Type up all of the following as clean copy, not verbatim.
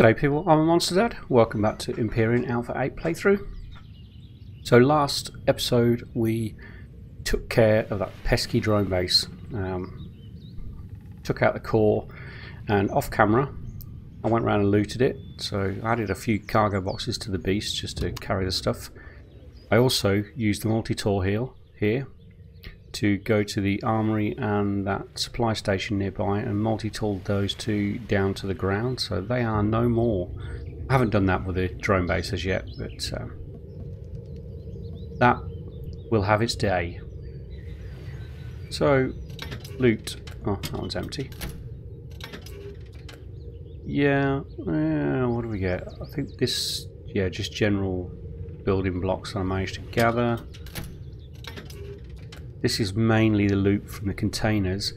G'day people, I'm a Monster Dad. Welcome back to Empyrion Alpha 8 playthrough. So last episode we took care of that pesky drone base. Took out the core, and off camera I went around and looted it. So I added a few cargo boxes to the beast just to carry the stuff. I also used the multi-tool here to go to the armory and that supply station nearby and multi-tooled those two down to the ground, so they are no more. I haven't done that with the drone base as yet, but that will have its day. So, loot. Oh, that one's empty. Yeah, what do we get? I think this, yeah, just general building blocks I managed to gather. This is mainly the loot from the containers.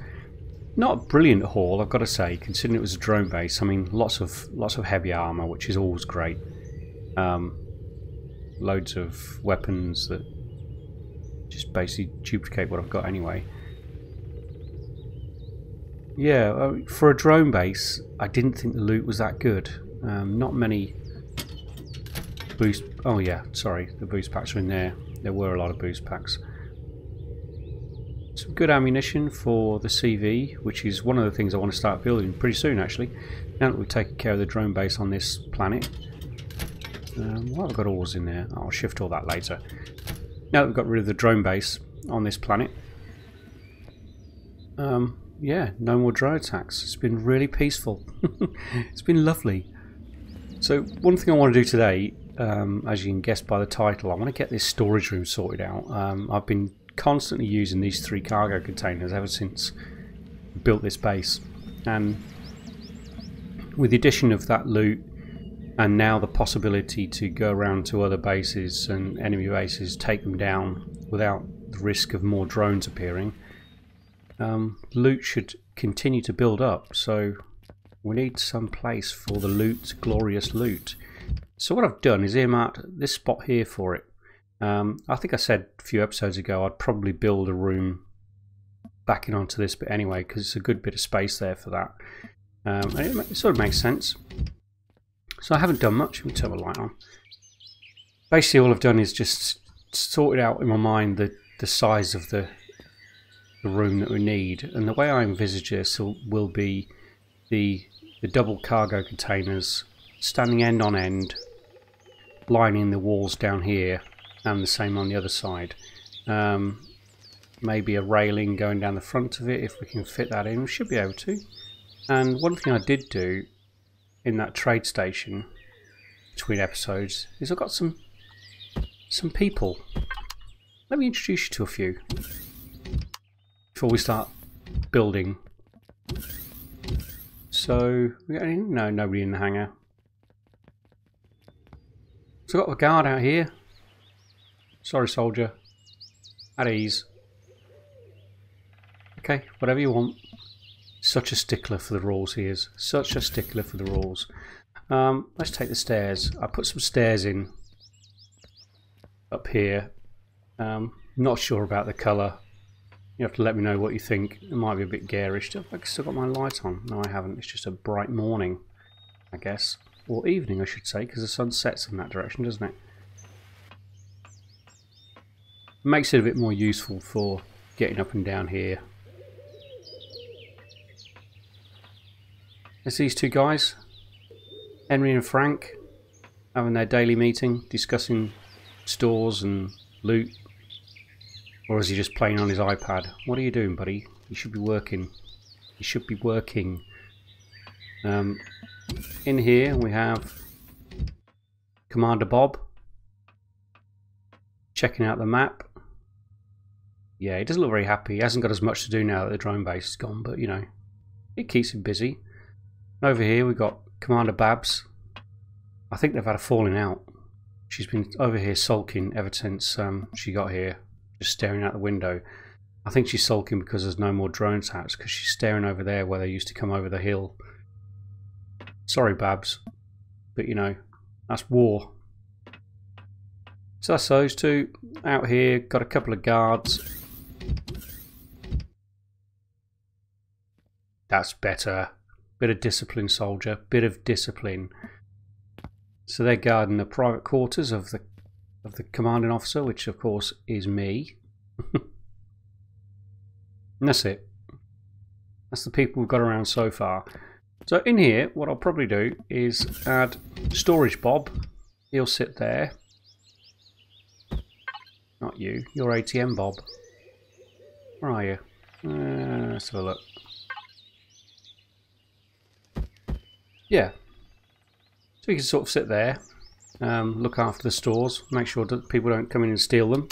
Not a brilliant haul, I've got to say, considering it was a drone base. I mean, lots of heavy armor, which is always great. Loads of weapons that just basically duplicate what I've got anyway. Yeah, for a drone base, I didn't think the loot was that good. Not many boost. Oh yeah, sorry, the boost packs are in there. There were a lot of boost packs. Some good ammunition for the CV, which is one of the things I want to start building pretty soon actually, now that we've taken care of the drone base on this planet. What have I got ores in there? I'll shift all that later. Now that we've got rid of the drone base on this planet, yeah, no more drone attacks. It's been really peaceful. It's been lovely. So one thing I want to do today, as you can guess by the title, I want to get this storage room sorted out. I've been constantly using these 3 cargo containers ever since I built this base, and with the addition of that loot and now the possibility to go around to other bases and enemy bases, take them down without the risk of more drones appearing, loot should continue to build up, so we need some place for the loot, glorious loot. So what I've done is earmarked this spot here for it. I think I said a few episodes ago I'd probably build a room backing onto this bit anyway, because it's a good bit of space there for that. And it sort of makes sense. So I haven't done much. Let me turn the light on. Basically all I've done is just sorted out in my mind the size of the room that we need, and the way I envisage this will be the double cargo containers standing end on end, lining the walls down here, and the same on the other side. Maybe a railing going down the front of it if we can fit that in. We should be able to. And one thing I did do in that trade station between episodes is I've got some people. Let me introduce you to a few before we start building. So we got any? No, nobody in the hangar. So I've got a guard out here. Sorry, soldier. At ease. Okay, whatever you want. Such a stickler for the rules he is. Such a stickler for the rules. Let's take the stairs. I put some stairs in up here. Not sure about the colour. You have to let me know what you think. It might be a bit garish. Have I still got my light on? No, I haven't. It's just a bright morning, I guess. Or evening, I should say, because the sun sets in that direction, doesn't it? Makes it a bit more useful for getting up and down here. There's these two guys, Henry and Frank, having their daily meeting, discussing stores and loot. Or is he just playing on his iPad? What are you doing, buddy? You should be working. You should be working. In here we have Commander Bob checking out the map. Yeah, he doesn't look very happy. He hasn't got as much to do now that the drone base is gone, but you know, it keeps him busy. Over here we've got Commander Babs. I think they've had a falling out. She's been over here sulking ever since she got here, just staring out the window. I think she's sulking because there's no more drone attacks, because she's staring over there where they used to come over the hill. Sorry, Babs, but you know, that's war. So that's those two out here. Got a couple of guards. That's better. Bit of discipline, soldier. Bit of discipline. So they're guarding the private quarters of the commanding officer, which of course is me. And that's it. That's the people we've got around so far. So in here, what I'll probably do is add Storage Bob. He'll sit there. Not you. You're ATM Bob. Where are you? Let's have a look. Yeah. So you can sort of sit there, look after the stores, make sure that people don't come in and steal them.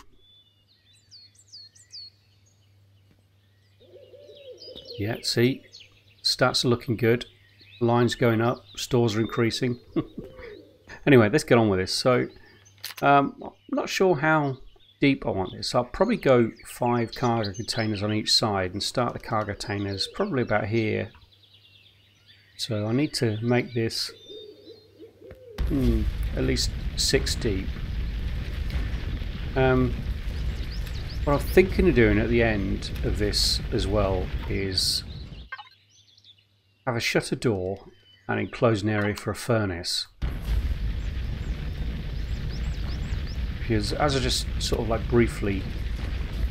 Yeah, see, stats are looking good, lines going up, stores are increasing. Anyway, let's get on with this. So, I'm not sure how deep I want this. I'll probably go 5 cargo containers on each side and start the cargo containers probably about here. So I need to make this at least 6 deep. What I'm thinking of doing at the end of this as well is have a shutter door and enclose an area for a furnace. Because as I just sort of like briefly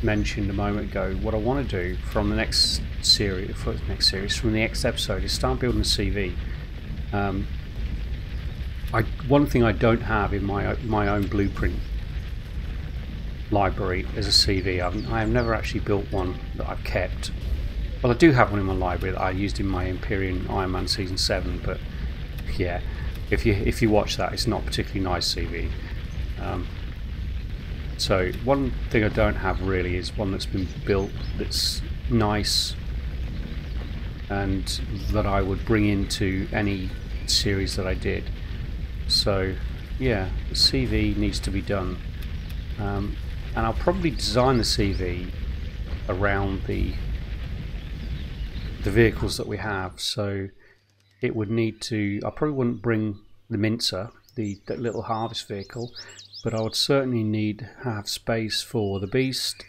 mentioned a moment ago, what I want to do from the next series, from the next episode, is start building a CV. One thing I don't have in my own blueprint library is a CV. I have never actually built one that I've kept. Well, I do have one in my library that I used in my Empyrion Iron Man Season 7, but yeah, if you watch that, it's not a particularly nice CV. So one thing I don't have really is one that's been built that's nice and that I would bring into any series that I did. So yeah, the CV needs to be done, and I'll probably design the CV around the vehicles that we have. So it would need to, I probably wouldn't bring the mincer, that little harvest vehicle, but I would certainly need to have space for the beast,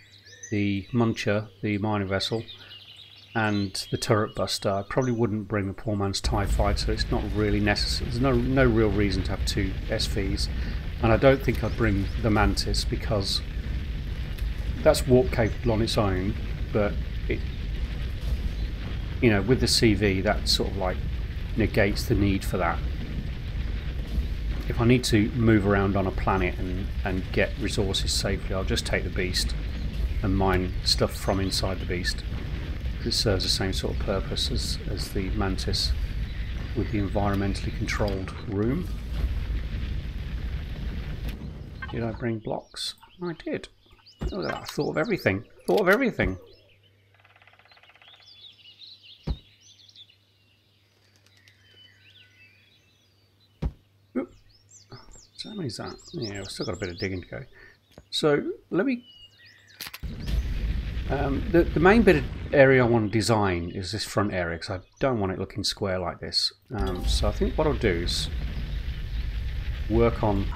the muncher, the mining vessel, and the turret buster. I probably wouldn't bring the poor man's TIE fighter. It's not really necessary. There's no real reason to have 2 SVs, and I don't think I'd bring the mantis because that's warp capable on its own. But it, you know, with the CV, that sort of like negates the need for that. If I need to move around on a planet and get resources safely, I'll just take the beast and mine stuff from inside the beast. It serves the same sort of purpose as the mantis with the environmentally controlled room. Did I bring blocks? I did. Look at that, I thought of everything. Thought of everything. Oop. So how many is that? Yeah, we've still got a bit of digging to go. So let me... the main bit of area I want to design is this front area because I don't want it looking square like this. So I think what I'll do is work on...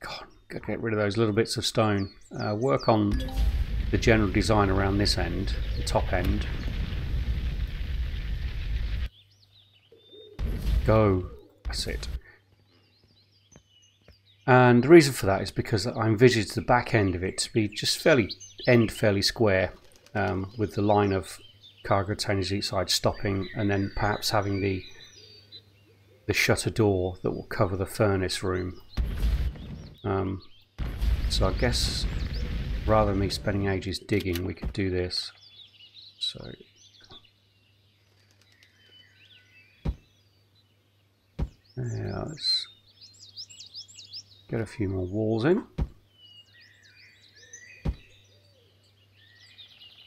God, got to get rid of those little bits of stone. Work on the general design around this end, the top end. Go. That's it. And the reason for that is because I envisaged the back end of it to be just fairly square, with the line of cargo containers each side stopping, and then perhaps having the shutter door that will cover the furnace room. So I guess rather than me spending ages digging, we could do this. So yeah, let's get a few more walls in.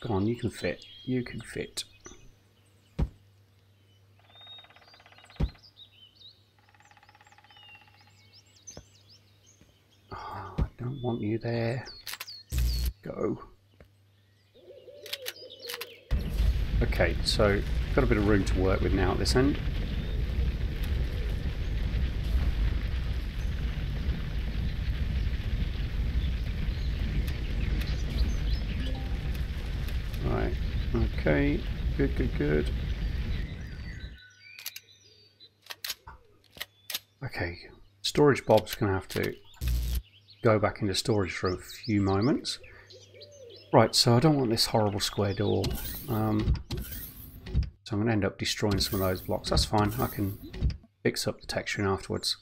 Come on, you can fit. You can fit. Oh, I don't want you there. Go. Okay, so got a bit of room to work with now at this end. Right, okay, good. Okay, storage Bob's going to have to go back into storage for a few moments. Right, so I don't want this horrible square door. So I'm going to end up destroying some of those blocks. That's fine, I can fix up the texturing afterwards.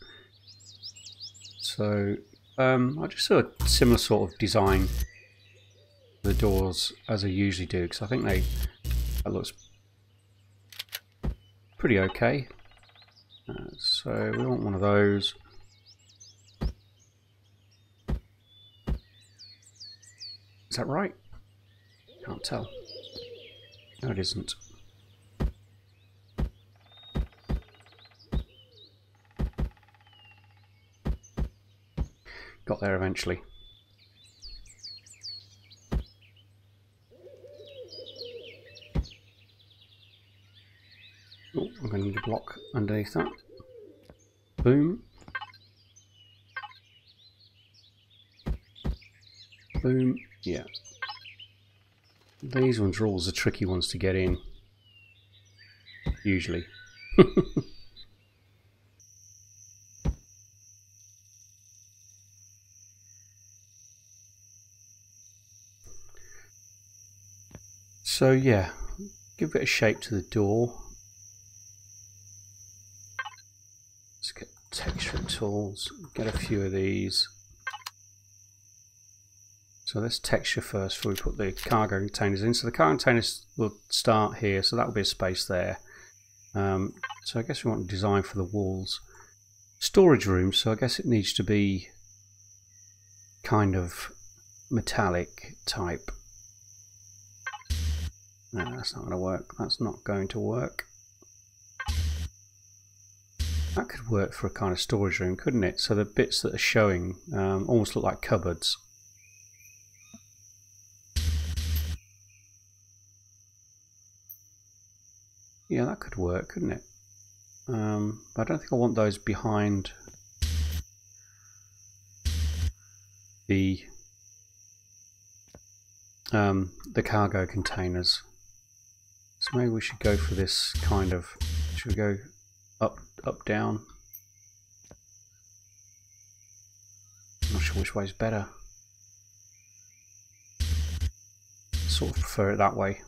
So I just do a similar sort of design for the doors as I usually do, because I think that looks pretty okay. So we want one of those. Is that right? Can't tell. No, it isn't. Got there eventually. Oh, I'm going to need a block underneath that. Boom. Boom. Yeah. These ones are always the tricky ones to get in. Usually. So yeah, give a bit of shape to the door. Let's get texture tools, get a few of these. So let's texture first before we put the cargo containers in. So the cargo containers will start here, so that will be a space there. So I guess we want to design for the walls. Storage room, so I guess it needs to be kind of metallic type. No, that's not going to work. That's not going to work. That could work for a kind of storage room, couldn't it? So the bits that are showing almost look like cupboards. Yeah, that could work, couldn't it? But I don't think I want those behind the cargo containers. So maybe we should go for this kind of. Should we go up, down? I'm not sure which way is better. Sort of prefer it that way.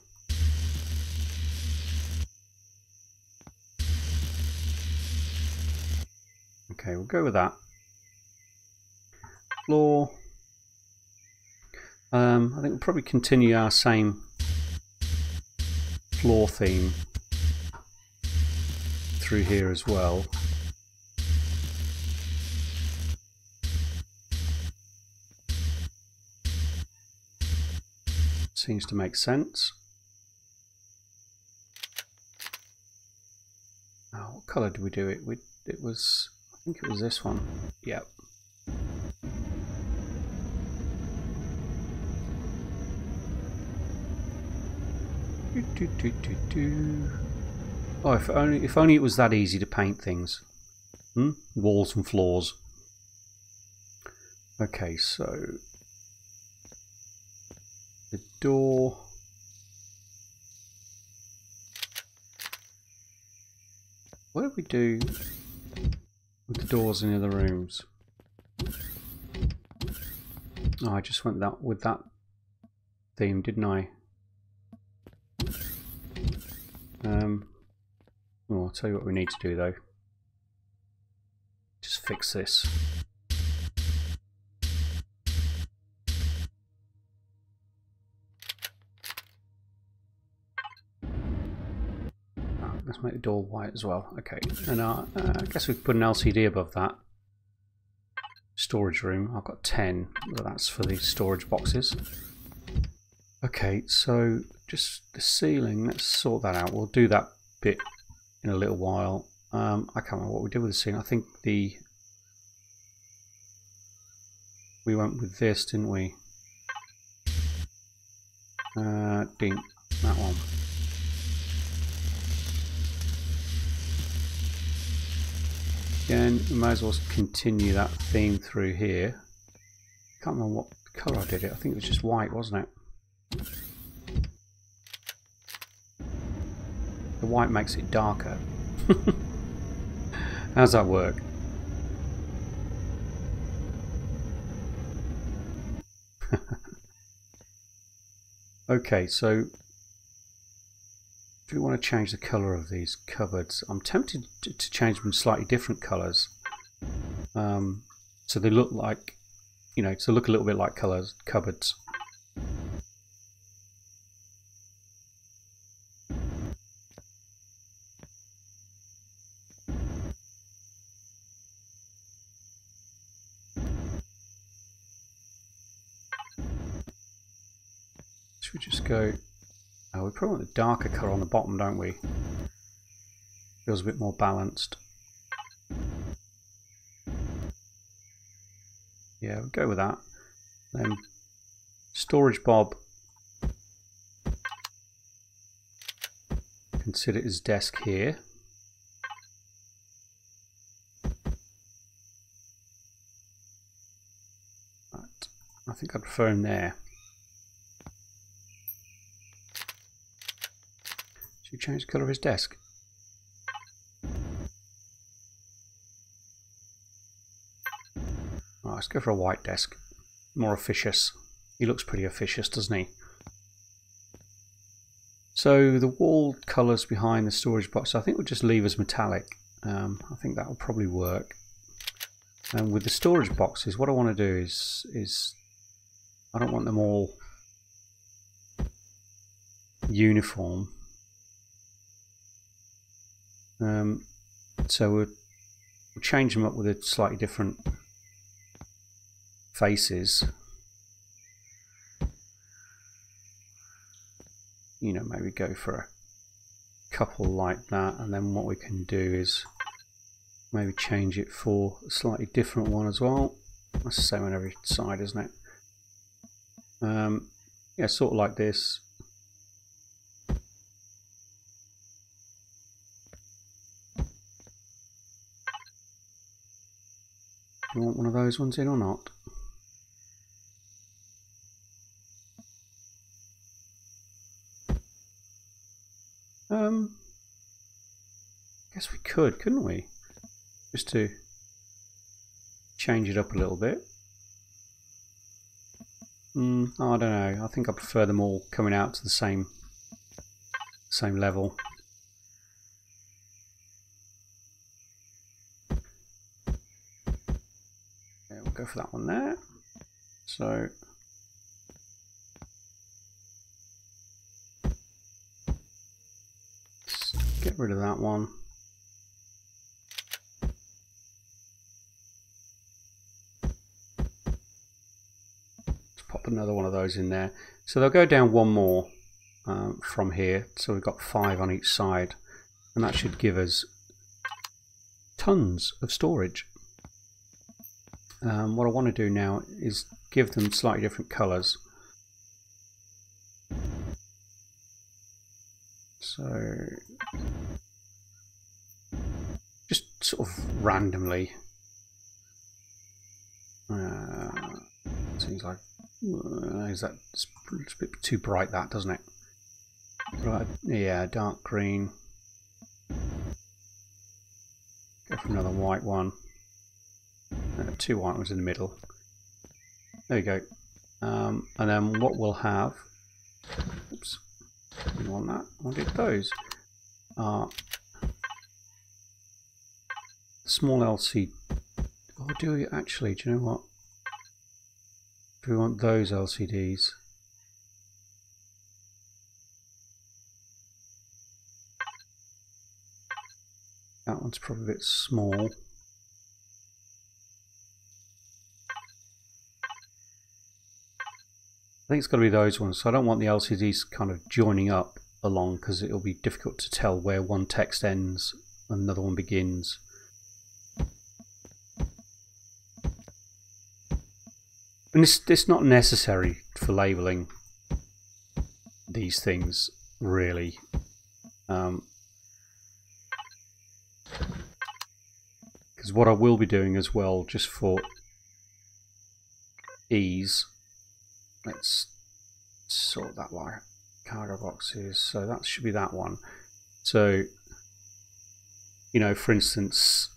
Okay, we'll go with that. Floor. I think we'll probably continue our same floor theme through here as well. Seems to make sense. Oh, what colour did we do it? It was, I think it was this one. Yep. Oh, if only it was that easy to paint things. Walls and floors. Okay, so the door. What did we do with the doors in the other rooms? Oh, I just went with that theme, didn't I? Oh, I'll tell you what we need to do though. Just fix this. Let's make the door white as well. Okay, and I guess we could put an LCD above that. Storage room. I've got 10, but that's for the storage boxes. Okay, so just the ceiling, let's sort that out. We'll do that bit in a little while. I can't remember what we did with the ceiling. I think we went with this, didn't we? Dink, that one. Again, we might as well continue that theme through here. Can't remember what colour I did it. I think it was just white, wasn't it? The white makes it darker. How's that work? Okay, so do we want to change the colour of these cupboards? I'm tempted to change them slightly different colours, so they look like, you know, to look a little bit like cupboards. Should we just go? Oh, we probably want the darker colour on the bottom, don't we? Feels a bit more balanced. Yeah, we'll go with that. Then storage Bob can sit at his desk here. Right. I think I prefer him there. Should we change the colour of his desk? Oh, let's go for a white desk. More officious. He looks pretty officious, doesn't he? So the wall colours behind the storage box, I think we'll just leave as metallic. I think that will probably work. And with the storage boxes, what I want to do is I don't want them all uniform. So we'll change them up with a slightly different faces. You know, maybe go for a couple like that, and then what we can do is maybe change it for a slightly different one as well. That's the same on every side, isn't it? Yeah, sort of like this. Do you want one of those ones in or not? Guess we could, couldn't we? Just to change it up a little bit. I don't know. I think I prefer them all coming out to the same level. Yeah, we'll go for that one there. So let's get rid of that one. Pop another one of those in there. So they'll go down one more from here. So we've got 5 on each side, and that should give us tons of storage. What I want to do now is give them slightly different colours. So just sort of randomly. Seems like is that it's a bit too bright, that, doesn't it? Right, yeah, dark green. Go for another white one. 2 white ones in the middle. There you go. And then what we'll have, oops, didn't want that, I wanted those, are small LCD. Oh, do we actually, do you know what? Do we want those LCDs? That one's probably a bit small. I think it's got to be those ones. So I don't want the LCDs kind of joining up along, because it'll be difficult to tell where one text ends and another one begins. And it's not necessary for labelling these things, really. Because what I will be doing as well, just for ease, let's sort that like cargo boxes. So that should be that one. So, you know, for instance,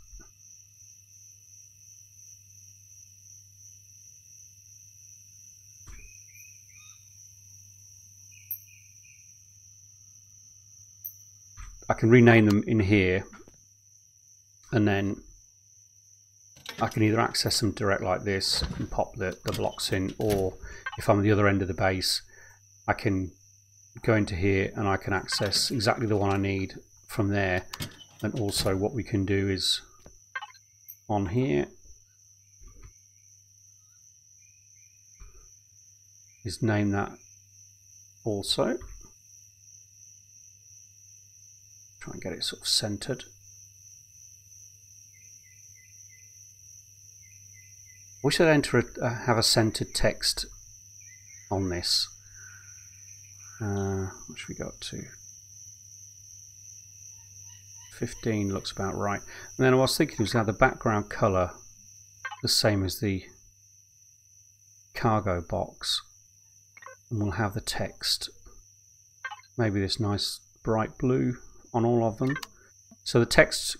can rename them in here, and then I can either access them direct like this and pop the blocks in, or if I'm at the other end of the base, I can go into here and I can access exactly the one I need from there. And also what we can do is on here is name that also. Try and get it sort of centered. We should have a centered text on this. What should we go up to? 15 looks about right. And then I was thinking was to have the background color the same as the cargo box, and we'll have the text maybe this nice bright blue on all of them. So the text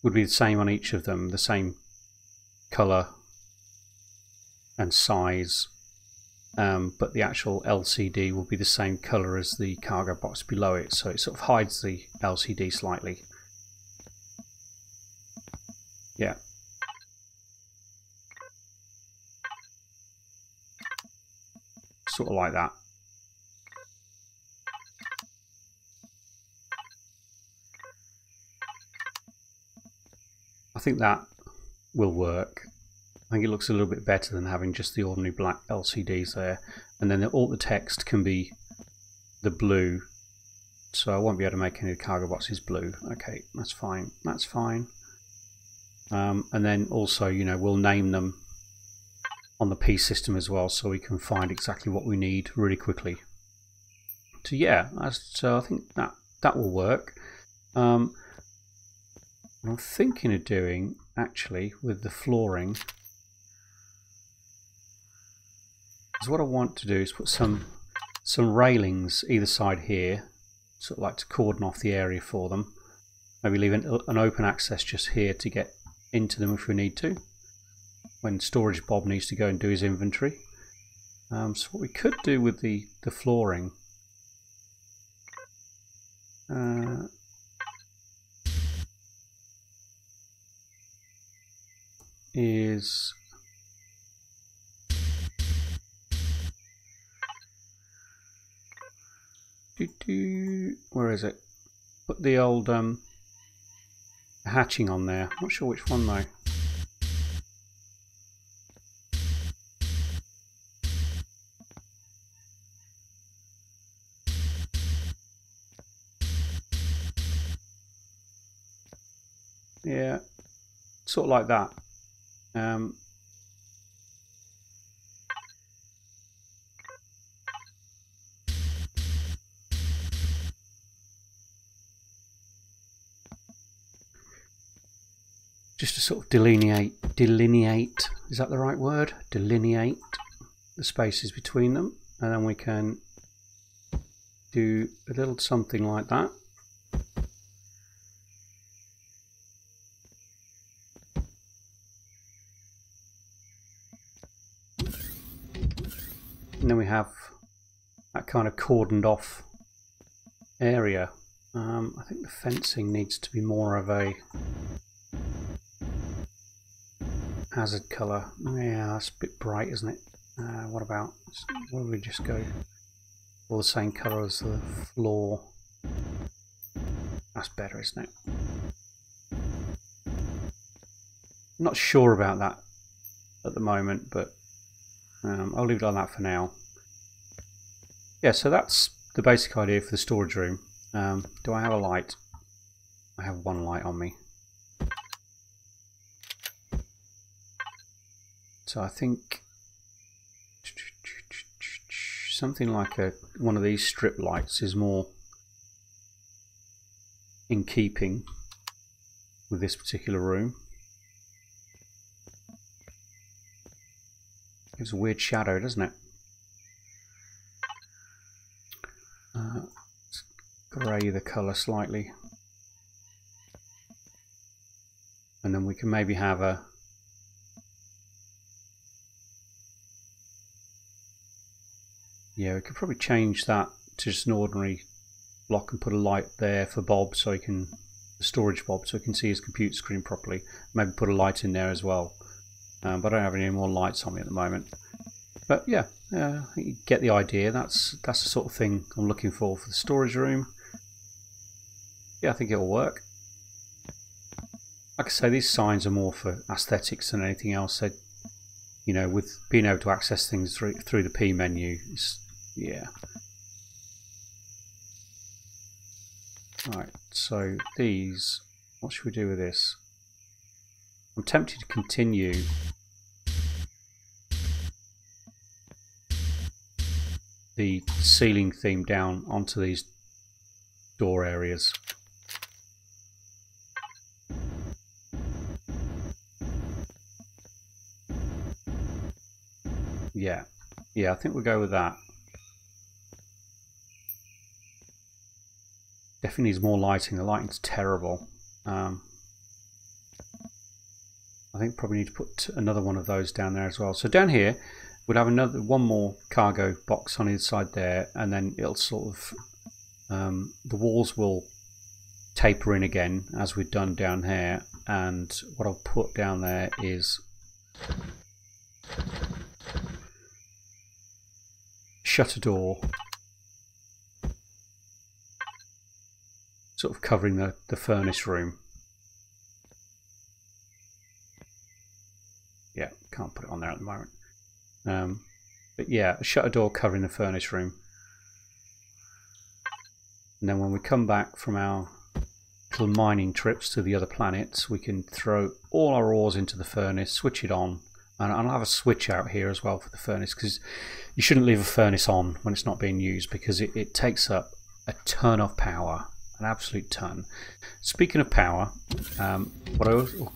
would be the same on each of them, the same color and size, but the actual LCD will be the same color as the cargo box below it, so it sort of hides the LCD slightly. Yeah. Sort of like that. I think that will work. I think it looks a little bit better than having just the ordinary black LCDs there. And then all the text can be the blue. So I won't be able to make any of the cargo boxes blue. Okay, that's fine. That's fine. And then also, you know, we'll name them on the P system as well, so we can find exactly what we need really quickly. So yeah, so I think that will work. What I'm thinking of doing actually with the flooring is what I want to do is put some railings either side here, sort of like to cordon off the area for them. Maybe leave an open access just here to get into them if we need to, when Storage Bob needs to go and do his inventory. So what we could do with the flooring is where is it? Put the old hatching on there. I'm not sure which one though. Yeah, sort of like that. Just to sort of delineate, is that the right word? Delineate the spaces between them, and then we can do a little something like that. And then we have that kind of cordoned off area. I think the fencing needs to be more of a hazard colour. Yeah, that's a bit bright, isn't it? What do we just go all the same colour as the floor? That's better, isn't it? I'm not sure about that at the moment, but I'll leave it on that for now. Yeah, so that's the basic idea for the storage room. Do I have a light? I have one light on me. So I think something like one of these strip lights is more in keeping with this particular room. Gives a weird shadow, doesn't it? Let's grey the colour slightly. And then we can maybe have a we could probably change that to just an ordinary block and put a light there for Bob, so he can, the storage Bob, so he can see his computer screen properly. Maybe put a light in there as well. But I don't have any more lights on me at the moment. But yeah, I think you get the idea. That's the sort of thing I'm looking for the storage room. Yeah, I think it'll work. Like I say, these signs are more for aesthetics than anything else. So, you know, with being able to access things through the P menu, yeah. Right, so these, what should we do with this? I'm tempted to continue the ceiling theme down onto these door areas. Yeah, I think we'll go with that. Definitely needs more lighting. The lighting's terrible. I think probably need to put another one of those down there as well. So down here we'll have one more cargo box on the inside there, and then it'll sort of the walls will taper in again as we've done down here. And what I'll put down there is shutter door, sort of covering the furnace room. Yeah, can't put it on there at the moment. But yeah, a shutter door covering the furnace room. And then when we come back from our little mining trips to the other planets, we can throw all our ores into the furnace, switch it on. And I'll have a switch out here as well for the furnace, because you shouldn't leave a furnace on when it's not being used, because it takes up a ton of power, an absolute ton. Speaking of power, oh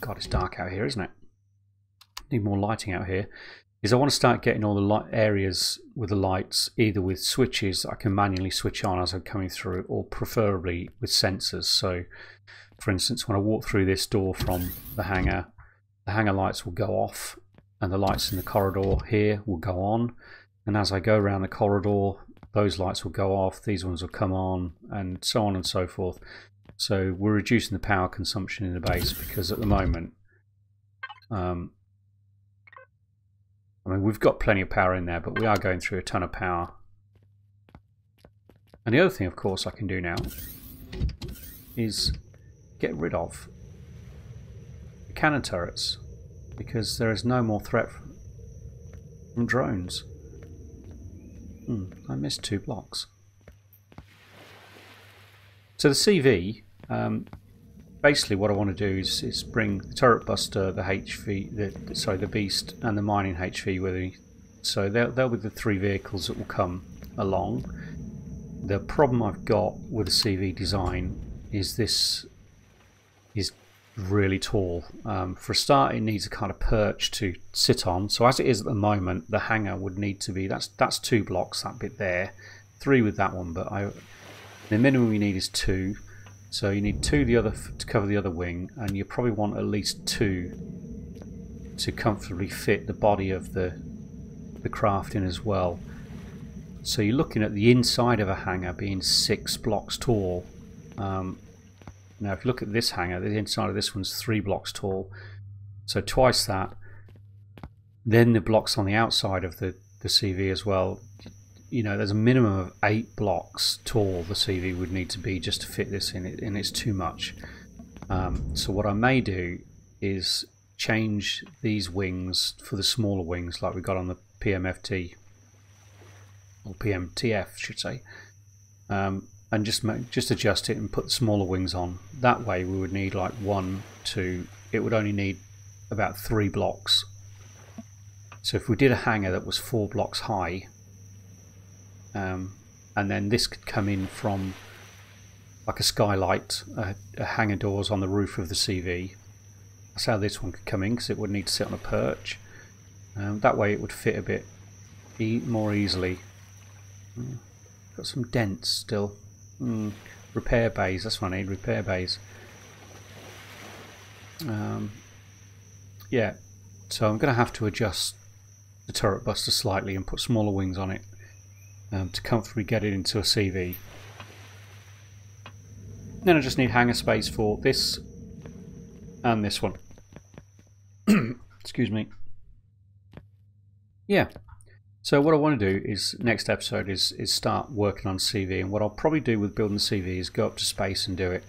god, it's dark out here, isn't it? Need more lighting out here. Is I want to start getting all the light areas with the lights, either with switches I can manually switch on as I'm coming through, or preferably with sensors. So, for instance, when I walk through this door from the hangar lights will go off, and the lights in the corridor here will go on, and as I go around the corridor those lights will go off, these ones will come on, and so on and so forth. So we're reducing the power consumption in the base, because at the moment I mean, we've got plenty of power in there, but we are going through a ton of power. And the other thing, of course, I can do now is get rid of the cannon turrets, because there is no more threat from drones. I missed 2 blocks. So the CV, basically what I want to do is bring the turret buster, the HV, the beast, and the mining HV with me. So they'll be the 3 vehicles that will come along. The problem I've got with the CV design is this is really tall. For a start, it needs a kind of perch to sit on. So as it is at the moment, the hangar would need to be, that's 2 blocks, that bit there, 3 with that one, but the minimum you need is 2. So you need 2 to cover the other wing, and you probably want at least 2 to comfortably fit the body of the craft in as well. So you're looking at the inside of a hangar being 6 blocks tall. Now if you look at this hangar, the inside of this one's 3 blocks tall, so twice that. Then the blocks on the outside of the CV as well. You know, there's a minimum of 8 blocks tall the CV would need to be just to fit this in, and it's too much. So what I may do is change these wings for the smaller wings like we got on the PMFT, or PMTF should say, and just adjust it and put the smaller wings on. That way we would need like 1, 2, it would only need about 3 blocks. So if we did a hangar that was 4 blocks high, and then this could come in from like a skylight, a hangar doors on the roof of the CV. That's how this one could come in, because it would need to sit on a perch. That way it would fit a bit more easily. Got some dents still. Repair bays, that's what I need, repair bays. Yeah, so I'm going to have to adjust the turret buster slightly and put smaller wings on it to comfortably get it into a CV. Then I just need hangar space for this and this one. Excuse me. Yeah. So what I want to do is, next episode is start working on CV, and what I'll probably do with building the CV is go up to space and do it.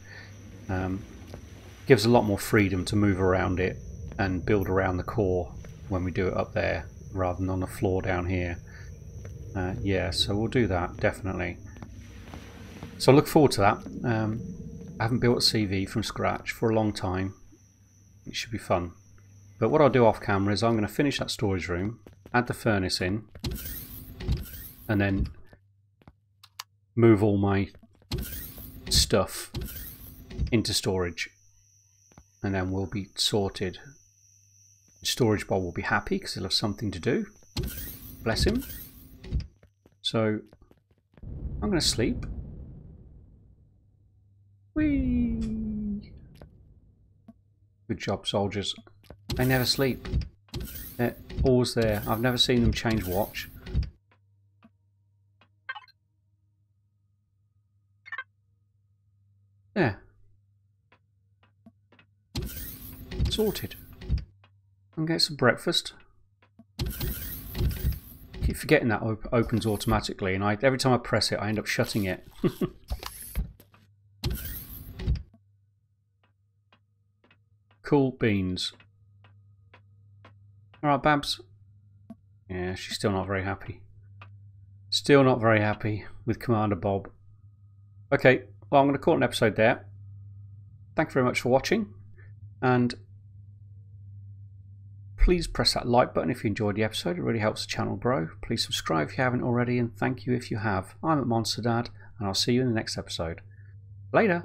Gives a lot more freedom to move around it and build around the core when we do it up there rather than on the floor down here. Yeah, so we'll do that, definitely. So I look forward to that. I haven't built a CV from scratch for a long time. It should be fun. But what I'll do off camera is I'm going to finish that storage room, add the furnace in, and then move all my stuff into storage, and then we'll be sorted. Storage Bob will be happy because he'll have something to do. Bless him. So I'm going to sleep. Whee! Good job, soldiers. They never sleep. They're always there. I've never seen them change watch. There. Sorted. And get some breakfast. Keep forgetting that opens automatically, and every time I press it I end up shutting it. Cool beans. Alright, Babs. Yeah, she's still not very happy. Still not very happy with Commander Bob. Okay, well, I'm going to call it an episode there. Thank you very much for watching, and please press that like button if you enjoyed the episode. It really helps the channel grow. Please subscribe if you haven't already, and thank you if you have. I'm at Monster Dad, and I'll see you in the next episode. Later!